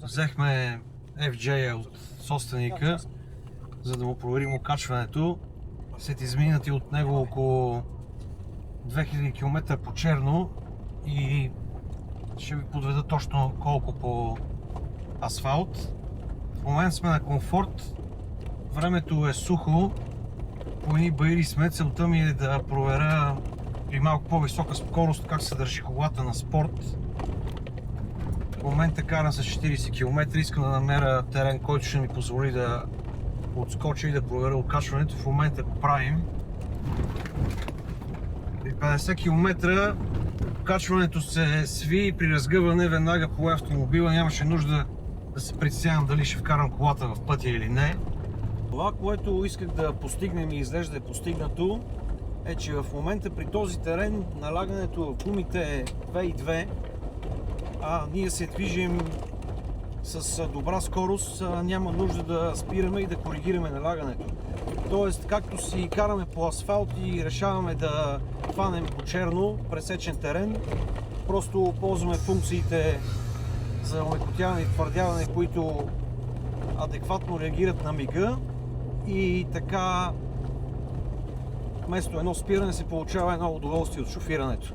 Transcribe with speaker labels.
Speaker 1: Взехме FJ от собственика, за да му проверим окачването. След изминати от него около 2000 км по черно и ще ви подведа точно колко по асфалт. В момента сме на комфорт, времето е сухо, по едни баири сме. Целта ми е да проверя при малко по-висока скорост как се държи колата на спорт. В момента карам с 40 км, искам да намеря терен, който ще ми позволи да отскоча и да проверя окачването. В момента го правим. При 50 км окачването се сви и при разгъване веднага по автомобила нямаше нужда да се притеснявам дали ще вкарам колата в пътя или не. Това, което исках да постигнем и изглежда е постигнато, е, че в момента при този терен налягането в гумите е 2,2, а ние се движим с добра скорост, няма нужда да спираме и да коригираме налягането. Тоест, както си караме по асфалт и решаваме да хванем по черно пресечен терен, просто ползваме функциите за омекотяване и твърдяване, които адекватно реагират на мига, и така вместо едно спиране се получава едно удоволствие от шофирането.